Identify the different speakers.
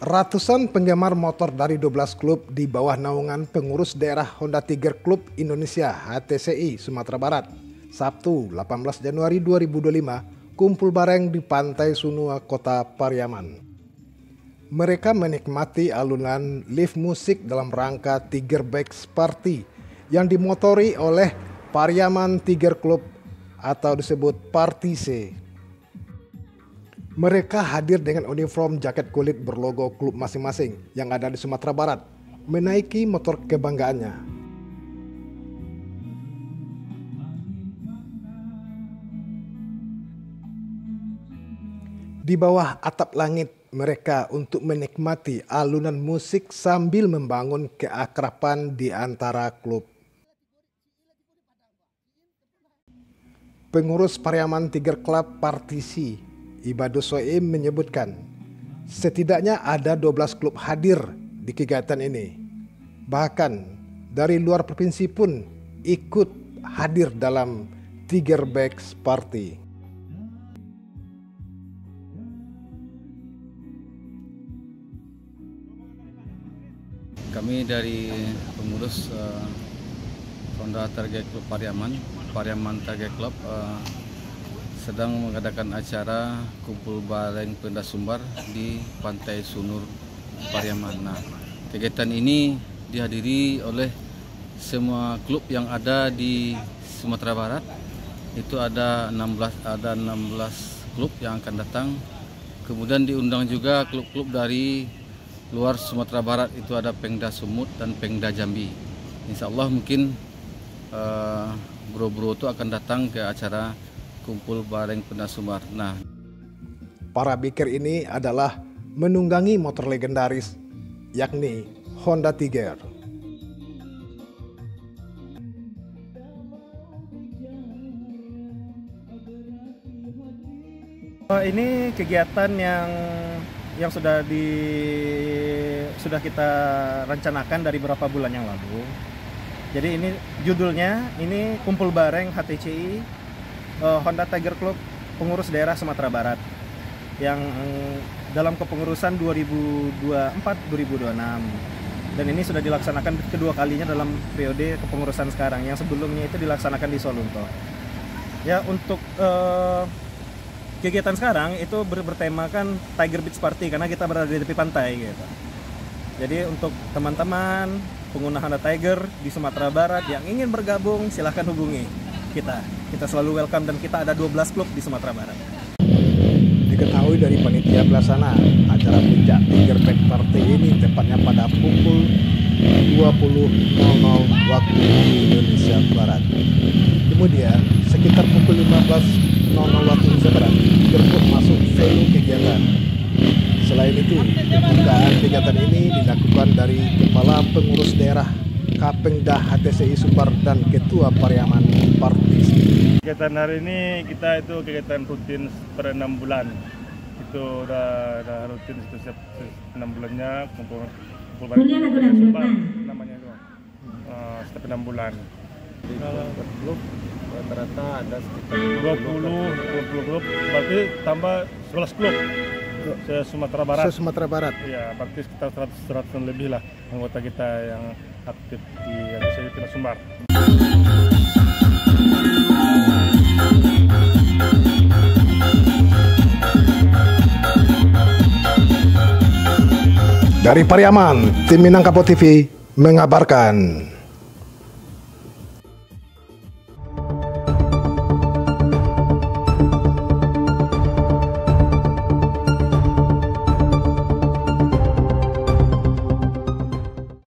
Speaker 1: Ratusan penggemar motor dari 12 klub di bawah naungan pengurus daerah Honda Tiger Club Indonesia HTCI Sumatera Barat, Sabtu 18 Januari 2025, kumpul bareng di Pantai Sunua, Kota Pariaman. Mereka menikmati alunan live musik dalam rangka Tiger Bikes Party yang dimotori oleh Pariaman Tiger Club atau disebut Party C. Mereka hadir dengan uniform jaket kulit berlogo klub masing-masing yang ada di Sumatera Barat, menaiki motor kebanggaannya. Di bawah atap langit mereka untuk menikmati alunan musik sambil membangun keakraban di antara klub. Pengurus Pariaman Tiger Club Partisi Ibadus Soim menyebutkan, setidaknya ada 12 klub hadir di kegiatan ini. Bahkan dari luar provinsi pun ikut hadir dalam Tiger Bikes Party.
Speaker 2: Kami dari pengurus Honda Tiger Club Pariaman Tiger Club sedang mengadakan acara kumpul bareng pendas sumbar di Pantai Sunur Pariaman. Nah, kegiatan ini dihadiri oleh semua klub yang ada di Sumatera Barat. Itu ada 16 klub yang akan datang. Kemudian diundang juga klub-klub dari luar Sumatera Barat, itu ada Pengda Sumut dan Pengda Jambi. Insya Allah mungkin bro-bro itu akan datang ke acara kumpul bareng pendas sumbar. Nah,
Speaker 1: para biker ini adalah menunggangi motor legendaris, yakni Honda Tiger.
Speaker 3: Ini kegiatan yang sudah kita rencanakan dari beberapa bulan yang lalu. Jadi ini judulnya ini kumpul bareng HTCI Honda Tiger Club pengurus daerah Sumatera Barat yang dalam kepengurusan 2024-2026, dan ini sudah dilaksanakan kedua kalinya dalam periode kepengurusan sekarang, yang sebelumnya itu dilaksanakan di Solunto. Ya, untuk kegiatan sekarang itu bertemakan Tiger Beach Party karena kita berada di tepi pantai gitu. Jadi untuk teman-teman pengguna Honda Tiger di Sumatera Barat yang ingin bergabung, silahkan hubungi kita. Kita selalu welcome dan kita ada 12 klub di Sumatera Barat.
Speaker 1: Diketahui dari panitia pelaksana, acara puncak Tiger Bikes Party ini tepatnya pada pukul 20.00 waktu Indonesia Barat. Kemudian sekitar pukul 15.00 waktu Indonesia Barat, Tiger masuk venue kegiatan. Selain itu, pembukaan kegiatan ini dilakukan dari Kepala Pengurus Daerah Kapengda HTCI Sumbar dan Ketua Pariaman Partisi.
Speaker 4: Kegiatan hari ini kita itu kegiatan rutin per 6 bulan. Itu udah rutin setiap 6 bulannya kumpul bareng Sumbar namanya itu. Setiap 6 bulan. Kalau klub rata-rata ada sekitar 20 klub, berarti tambah 11 klub. Se-Sumatera Barat.
Speaker 1: Se-Sumatera Barat.
Speaker 4: Iya, berarti sekitar 100 lebih lah anggota kita yang aktif di HTCI Sumbar.
Speaker 1: Dari Pariaman, tim Minangkabau TV mengabarkan.